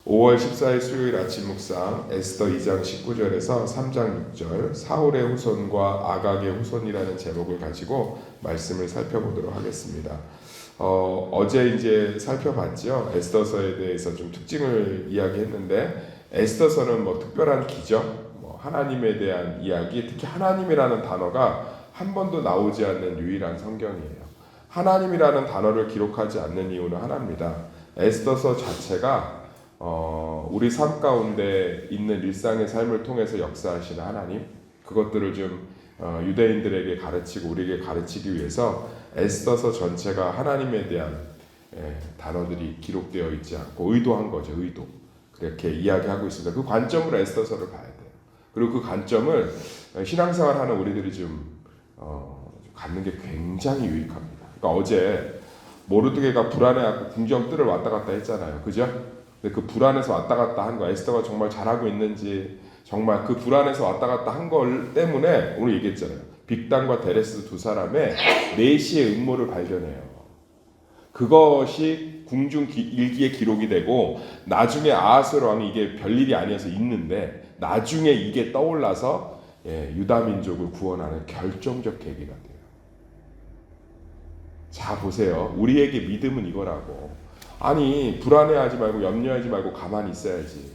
5월 14일 수요일 아침 묵상 에스더 2장 19절에서 3장 6절 사울의 후손과 아각의 후손이라는 제목을 가지고 말씀을 살펴보도록 하겠습니다. 어제 이제 살펴봤죠. 에스더서에 대해서 좀 특징을 이야기했는데 에스더서는 뭐 특별한 기적, 하나님에 대한 이야기, 특히 하나님이라는 단어가 한 번도 나오지 않는 유일한 성경이에요. 하나님이라는 단어를 기록하지 않는 이유는 하나입니다. 에스더서 자체가 우리 삶 가운데 있는 일상의 삶을 통해서 역사하시는 하나님, 그것들을 좀 유대인들에게 가르치고 우리에게 가르치기 위해서 에스더서 전체가 하나님에 대한 단어들이 기록되어 있지 않고 의도한 거죠. 의도. 그렇게 이야기하고 있습니다. 그 관점으로 에스더서를 봐야 돼요. 그리고 그 관점을 신앙생활하는 우리들이 좀 갖는 게 굉장히 유익합니다. 그러니까 어제 모르드게가 불안해하고 궁정뜰을 왔다 갔다 했잖아요. 그죠? 근데 그 불안에서 왔다 갔다 한 거, 에스더가 정말 잘하고 있는지, 정말 그 불안에서 왔다 갔다 한 걸 때문에 오늘 얘기했잖아요. 빅단과 데레스 두 사람의 4시의 음모를 발견해요. 그것이 궁중 일기에 기록이 되고 나중에 아하스웨로 왕이 이게 별일이 아니어서 있는데 나중에 이게 떠올라서 유다 민족을 구원하는 결정적 계기가 돼요. 자 보세요. 우리에게 믿음은 이거라고. 아니 불안해하지 말고 염려하지 말고 가만히 있어야지.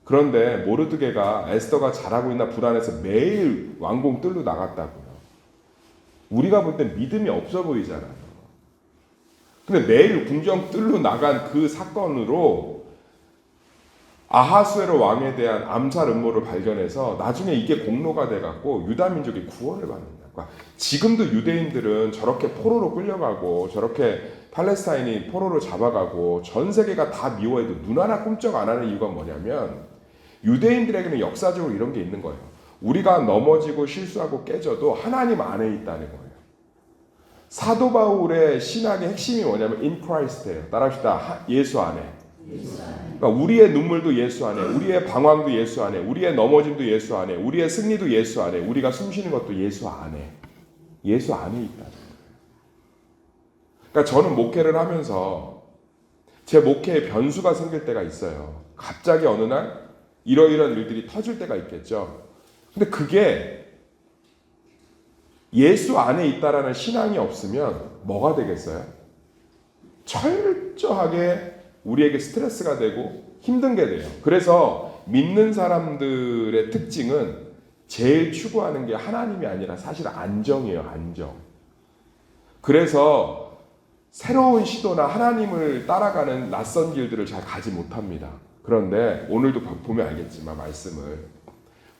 그런데 모르드게가 에스더가 잘하고 있나 불안해서 매일 왕궁 뜰로 나갔다고요. 우리가 볼 땐 믿음이 없어 보이잖아요. 근데 매일 궁정 뜰로 나간 그 사건으로 아하스웨로 왕에 대한 암살 음모를 발견해서 나중에 이게 공로가 돼갖고 유다 민족이 구원을 받는다. 그러니까 지금도 유대인들은 저렇게 포로로 끌려가고 저렇게 팔레스타인이 포로로 잡아가고 전 세계가 다 미워해도 눈 하나 꿈쩍 안 하는 이유가 뭐냐면 유대인들에게는 역사적으로 이런 게 있는 거예요. 우리가 넘어지고 실수하고 깨져도 하나님 안에 있다는 거예요. 사도 바울의 신학의 핵심이 뭐냐면 in Christ예요. 따라합시다. 예수 안에. 그러니까 우리의 눈물도 예수 안에, 우리의 방황도 예수 안에, 우리의 넘어짐도 예수 안에, 우리의 승리도 예수 안에, 우리가 숨쉬는 것도 예수 안에. 예수 안에 있다는 거예요. 그러니까 저는 목회를 하면서 제 목회에 변수가 생길 때가 있어요. 갑자기 어느 날 이러이러한 일들이 터질 때가 있겠죠. 근데 그게 예수 안에 있다라는 신앙이 없으면 뭐가 되겠어요? 철저하게 우리에게 스트레스가 되고 힘든 게 돼요. 그래서 믿는 사람들의 특징은 제일 추구하는 게 하나님이 아니라 사실 안정이에요. 안정. 그래서 새로운 시도나 하나님을 따라가는 낯선 길들을 잘 가지 못합니다. 그런데 오늘도 보면 알겠지만 말씀을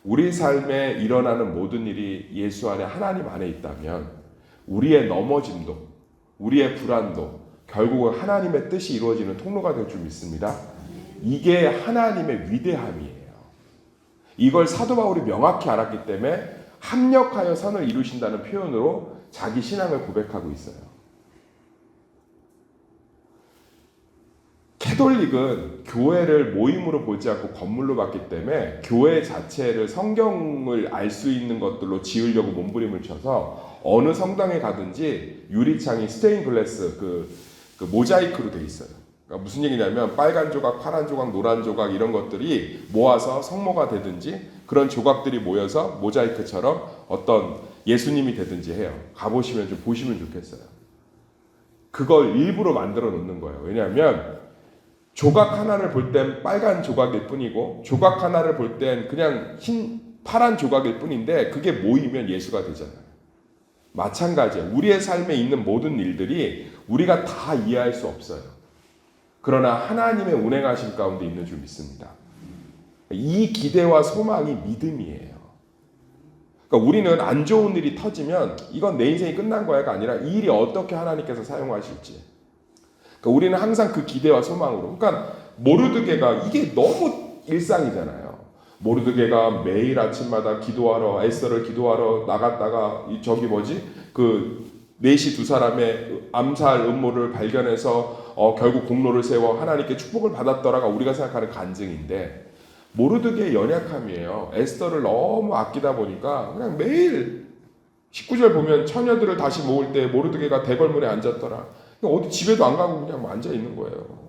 우리 삶에 일어나는 모든 일이 예수 안에 하나님 안에 있다면 우리의 넘어짐도 우리의 불안도 결국은 하나님의 뜻이 이루어지는 통로가 될 줄 믿습니다. 이게 하나님의 위대함이에요. 이걸 사도 바울이 명확히 알았기 때문에 합력하여 선을 이루신다는 표현으로 자기 신앙을 고백하고 있어요. 캐톨릭은 교회를 모임으로 보지 않고 건물로 봤기 때문에 교회 자체를 성경을 알 수 있는 것들로 지으려고 몸부림을 쳐서 어느 성당에 가든지 유리창이 스테인 글래스 그 모자이크로 돼 있어요. 그러니까 무슨 얘기냐면 빨간 조각, 파란 조각, 노란 조각 이런 것들이 모아서 성모가 되든지 그런 조각들이 모여서 모자이크처럼 어떤 예수님이 되든지 해요. 가보시면 좀 보시면 좋겠어요. 그걸 일부러 만들어 놓는 거예요. 왜냐하면 조각 하나를 볼 땐 빨간 조각일 뿐이고 조각 하나를 볼 땐 그냥 파란 조각일 뿐인데 그게 모이면 예수가 되잖아요. 마찬가지예요. 우리의 삶에 있는 모든 일들이 우리가 다 이해할 수 없어요. 그러나 하나님의 운행하심 가운데 있는 줄 믿습니다. 이 기대와 소망이 믿음이에요. 그러니까 우리는 안 좋은 일이 터지면 이건 내 인생이 끝난 거야가 아니라 이 일이 어떻게 하나님께서 사용하실지. 그러니까 우리는 항상 그 기대와 소망으로. 그러니까 모르드게가 이게 너무 일상이잖아요. 모르드게가 매일 아침마다 기도하러 에스더를 기도하러 나갔다가 그 4시 두 사람의 암살 음모를 발견해서 결국 공로를 세워 하나님께 축복을 받았더라가 우리가 생각하는 간증인데 모르드게의 연약함이에요. 에스더를 너무 아끼다 보니까 그냥 매일 19절 보면 처녀들을 다시 모을 때 모르드게가 대궐문에 앉았더라. 어디 집에도 안 가고 그냥 앉아 있는 거예요.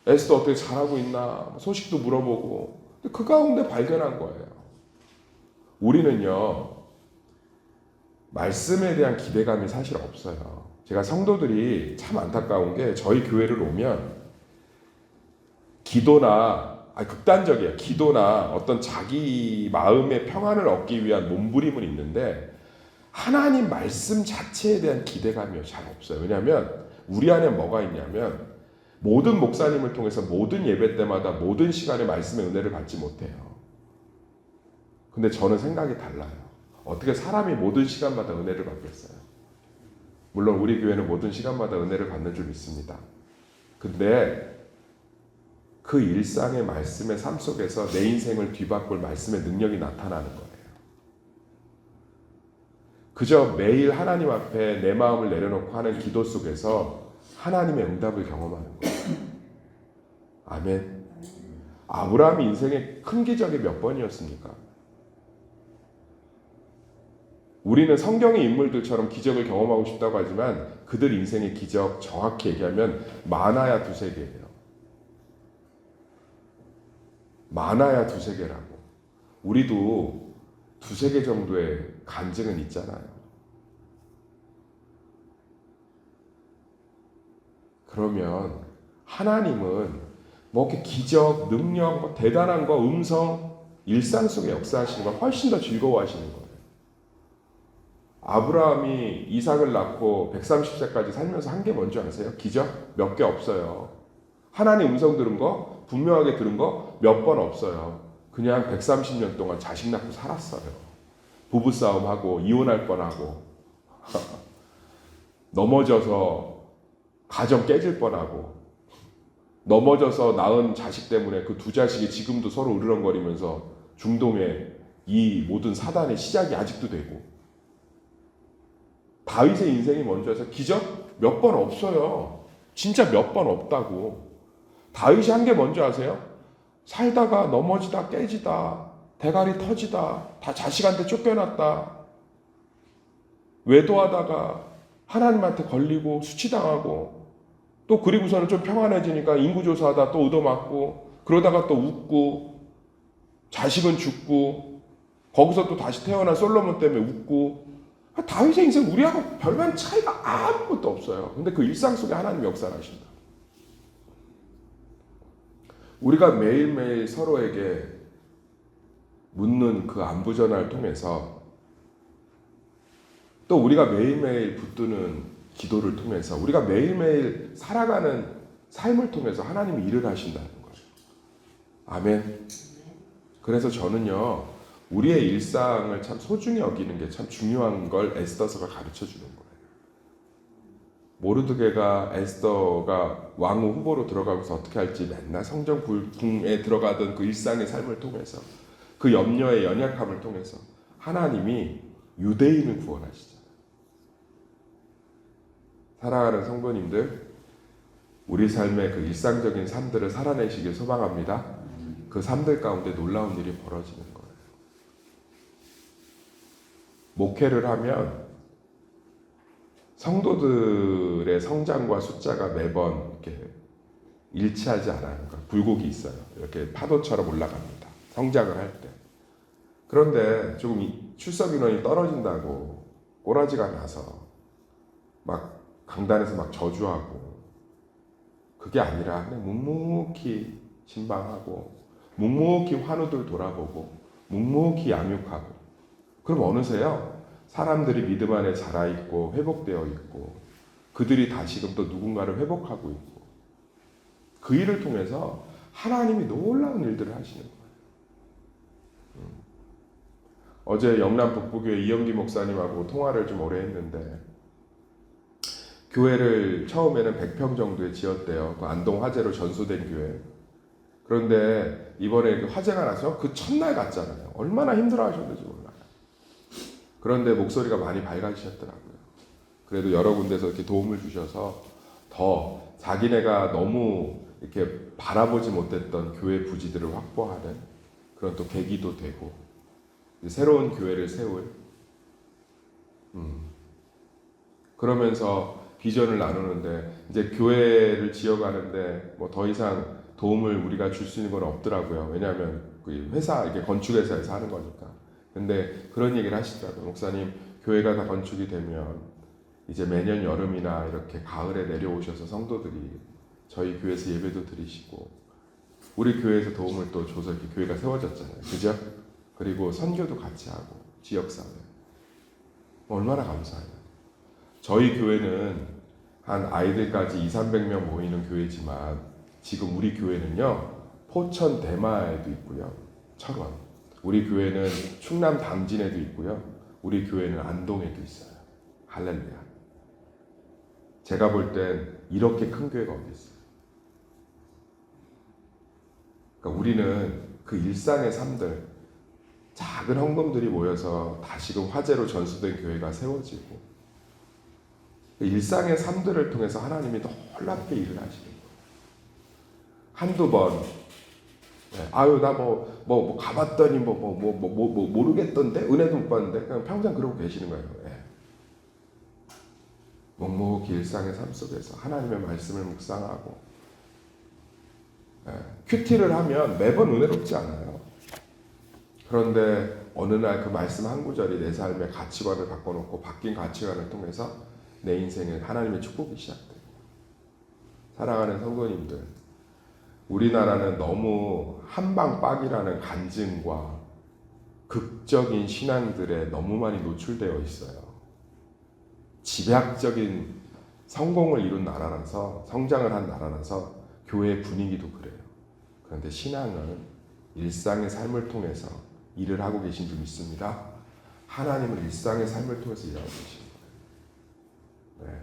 에스더 어떻게 잘하고 있나 소식도 물어보고 그 가운데 발견한 거예요. 우리는요 말씀에 대한 기대감이 사실 없어요. 제가 성도들이 참 안타까운 게 저희 교회를 오면 기도나 극단적이에요. 기도나 어떤 자기 마음의 평안을 얻기 위한 몸부림은 있는데 하나님 말씀 자체에 대한 기대감이 잘 없어요. 왜냐하면 우리 안에 뭐가 있냐면 모든 목사님을 통해서 모든 예배 때마다 모든 시간에 말씀의 은혜를 받지 못해요. 근데 저는 생각이 달라요. 어떻게 사람이 모든 시간마다 은혜를 받겠어요? 물론 우리 교회는 모든 시간마다 은혜를 받는 줄 믿습니다. 근데 그 일상의 말씀의 삶 속에서 내 인생을 뒤바꿀 말씀의 능력이 나타나는 거예요. 그저 매일 하나님 앞에 내 마음을 내려놓고 하는 기도 속에서 하나님의 응답을 경험하는 거예요. 아멘. 아브라함이 인생의 큰 기적이 몇 번이었습니까? 우리는 성경의 인물들처럼 기적을 경험하고 싶다고 하지만 그들 인생의 기적 정확히 얘기하면 많아야 두세 개예요. 많아야 두세 개라고. 우리도 두세 개 정도의 간증은 있잖아요. 그러면 하나님은 뭐 이렇게 기적, 능력, 뭐 대단한 거, 음성, 일상 속에 역사하시는 걸 훨씬 더 즐거워하시는 거예요. 아브라함이 이삭을 낳고 130세까지 살면서 한 게 뭔지 아세요? 기적? 몇 개 없어요. 하나님 음성 들은 거, 분명하게 들은 거 몇 번 없어요. 그냥 130년 동안 자식 낳고 살았어요. 부부싸움하고 이혼할 뻔하고 넘어져서 가정 깨질 뻔하고 넘어져서 낳은 자식 때문에 그 두 자식이 지금도 서로 으르렁거리면서 중동의 이 모든 사단의 시작이 아직도 되고 다윗의 인생이 먼저여서 기적 몇 번 없어요. 진짜 몇 번 없다고. 다윗이 한 게 뭔지 아세요? 살다가 넘어지다 깨지다 대가리 터지다 다 자식한테 쫓겨났다 외도하다가 하나님한테 걸리고 수치당하고 또 그리고서는 좀 평안해지니까 인구조사하다 또 얻어맞고 그러다가 또 웃고 자식은 죽고 거기서 또 다시 태어난 솔로몬 때문에 웃고 다윗의 인생 우리하고 별반 차이가 아무것도 없어요. 근데 그 일상 속에 하나님 역사를 하신다. 우리가 매일매일 서로에게 묻는 그 안부 전화를 통해서 또 우리가 매일매일 붙드는 기도를 통해서 우리가 매일매일 살아가는 삶을 통해서 하나님이 일을 하신다는 거예요. 아멘. 그래서 저는요 우리의 일상을 참 소중히 여기는 게 참 중요한 걸 에스더서가 가르쳐 주는 거예요. 모르드게가 에스더가 왕후 후보로 들어가면서 어떻게 할지 맨날 성전 궁에 들어가던 그 일상의 삶을 통해서 그 염려의 연약함을 통해서 하나님이 유대인을 구원하시잖아요. 사랑하는 성도님들, 우리 삶의 그 일상적인 삶들을 살아내시길 소망합니다. 그 삶들 가운데 놀라운 일이 벌어지는 거예요. 목회를 하면 성도들의 성장과 숫자가 매번 이렇게 일치하지 않아요. 그러니까 굴곡이 있어요. 이렇게 파도처럼 올라갑니다. 성장을 할 때. 그런데 조금 출석 인원이 떨어진다고 꼬라지가 나서 막 강단에서 막 저주하고 그게 아니라 그냥 묵묵히 신방하고 묵묵히 환우들 돌아보고 묵묵히 양육하고 그럼 어느새요 사람들이 믿음 안에 자라있고 회복되어 있고 그들이 다시금 또 누군가를 회복하고 있고 그 일을 통해서 하나님이 놀라운 일들을 하시는 거예요. 어제 영남 북부교회 이영기 목사님하고 통화를 좀 오래 했는데 교회를 처음에는 100평 정도에 지었대요. 그 안동 화재로 전소된 교회. 그런데 이번에 그 화재가 나서 그 첫날 갔잖아요. 얼마나 힘들어 하셨는지 몰라요. 그런데 목소리가 많이 밝아지셨더라고요. 그래도 여러 군데서 이렇게 도움을 주셔서 더 자기네가 너무 이렇게 바라보지 못했던 교회 부지들을 확보하는 그런 또 계기도 되고 새로운 교회를 세울 그러면서 비전을 나누는데 이제 교회를 지어가는데 뭐 더 이상 도움을 우리가 줄 수 있는 건 없더라고요. 왜냐하면 그 회사 이게 건축회사에서 하는 거니까. 근데 그런 얘기를 하시더라고요. 목사님, 교회가 다 건축이 되면 이제 매년 여름이나 이렇게 가을에 내려오셔서 성도들이 저희 교회에서 예배도 드리시고 우리 교회에서 도움을 또 줘서 이렇게 교회가 세워졌잖아요. 그죠? 그리고 선교도 같이 하고 지역사회. 얼마나 감사해요. 저희 교회는 한 아이들까지 200~300명 모이는 교회지만 지금 우리 교회는요 포천 대마에도 있고요, 철원. 우리 교회는 충남 당진에도 있고요, 우리 교회는 안동에도 있어요. 할렐루야. 제가 볼 땐 이렇게 큰 교회가 어디 있어요. 그러니까 우리는 그 일상의 삶들, 작은 헌금들이 모여서 다시금 화제로 전수된 교회가 세워지고 일상의 삶들을 통해서 하나님이 놀랍게 일을 하시는 거예요. 한두 번, 아유 나 뭐 가봤더니 모르겠던데 은혜도 못 받는데 그냥 평생 그러고 계시는 거예요. 묵묵히 일상의 삶 속에서 하나님의 말씀을 묵상하고 큐티를 하면 매번 은혜롭지 않아요. 그런데 어느 날 그 말씀 한 구절이 내 삶의 가치관을 바꿔놓고 바뀐 가치관을 통해서 내 인생에 하나님의 축복이 시작돼요. 사랑하는 성도님들, 우리나라는 너무 한방빡이라는 간증과 극적인 신앙들에 너무 많이 노출되어 있어요. 집약적인 성공을 이룬 나라라서, 성장을 한 나라라서 교회 분위기도 그래요. 그런데 신앙은 일상의 삶을 통해서 일을 하고 계신 줄 믿습니다. 하나님은 일상의 삶을 통해서 일하고 계신 거예요. 네.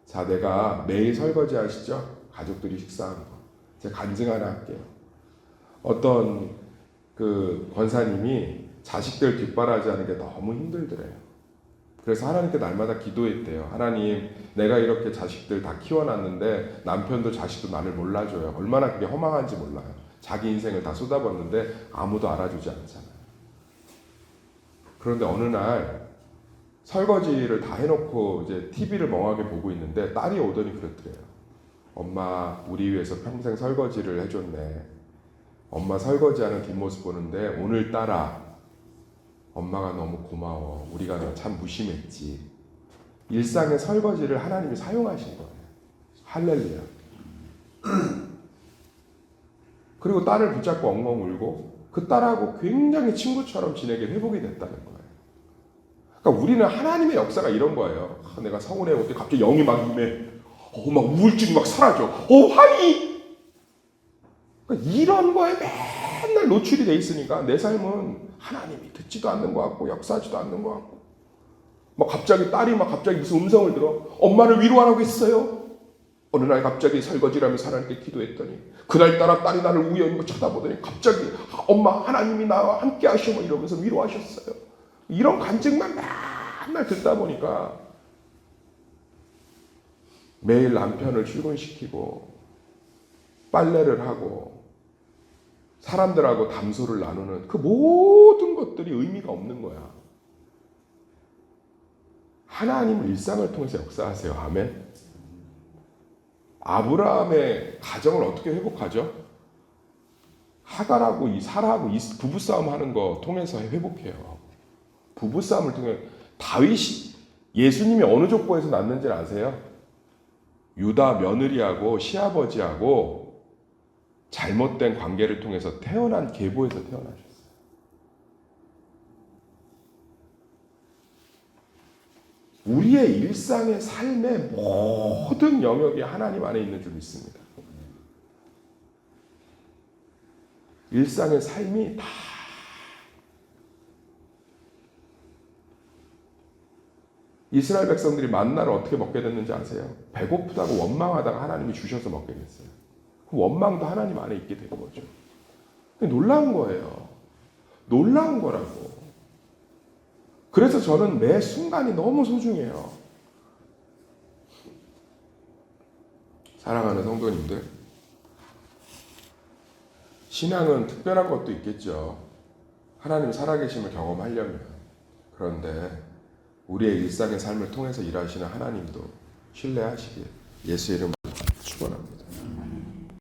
자, 내가 매일 설거지 하시죠? 가족들이 식사하는 거. 제가 간증 하나 할게요. 어떤 그 권사님이 자식들 뒷바라지하는 게 너무 힘들더래요. 그래서 하나님께 날마다 기도했대요. 하나님, 내가 이렇게 자식들 다 키워놨는데 남편도 자식도 나를 몰라줘요. 얼마나 그게 허망한지 몰라요. 자기 인생을 다 쏟아붓는데 아무도 알아주지 않잖아요. 그런데 어느 날 설거지를 다 해놓고 이제 TV를 멍하게 보고 있는데 딸이 오더니 그랬더래요. 엄마, 우리 위해서 평생 설거지를 해줬네. 엄마 설거지하는 뒷모습 보는데 오늘따라 엄마가 너무 고마워. 우리가 너 참 무심했지. 일상의 설거지를 하나님이 사용하신 거예요. 할렐루야. 그리고 딸을 붙잡고 엉엉 울고 그 딸하고 굉장히 친구처럼 지내게 회복이 됐다는 거예요. 그러니까 우리는 하나님의 역사가 이런 거예요. 내가 서울에 올 때 갑자기 영이 막 임해. 막 우울증이 막 사라져. 환희! 그러니까 이런 거에 맨날 노출이 돼 있으니까 내 삶은 하나님이 듣지도 않는 것 같고 역사하지도 않는 것 같고 막 갑자기 딸이 막 갑자기 무슨 음성을 들어. 엄마를 위로하라고 했어요. 어느 날 갑자기 설거지를 하면서 하나님께 기도했더니 그날따라 딸이 나를 우연히 쳐다보더니 갑자기 엄마 하나님이 나와 함께 하셔 이러면서 위로하셨어요. 이런 간증만 맨날 듣다 보니까 매일 남편을 출근시키고 빨래를 하고 사람들하고 담소를 나누는 그 모든 것들이 의미가 없는 거야. 하나님은 일상을 통해서 역사하세요. 아멘. 아브라함의 가정을 어떻게 회복하죠? 하갈하고 이 사라하고 이 부부싸움 하는 거 통해서 회복해요. 부부싸움을 통해 다윗이 예수님이 어느 족보에서 낳는지 아세요? 유다 며느리하고 시아버지하고 잘못된 관계를 통해서 태어난 계보에서 태어나셨어요. 우리의 일상의 삶의 모든 영역이 하나님 안에 있는 줄 믿습니다. 일상의 삶이 다 이스라엘 백성들이 만나를 어떻게 먹게 됐는지 아세요? 배고프다고 원망하다가 하나님이 주셔서 먹게 됐어요. 그 원망도 하나님 안에 있게 된 거죠. 놀라운 거예요. 놀라운 거라고. 그래서 저는 매 순간이 너무 소중해요. 사랑하는 성도님들, 신앙은 특별한 것도 있겠죠. 하나님 살아계심을 경험하려면. 그런데 우리의 일상의 삶을 통해서 일하시는 하나님도 신뢰하시길 예수 이름으로 축원합니다.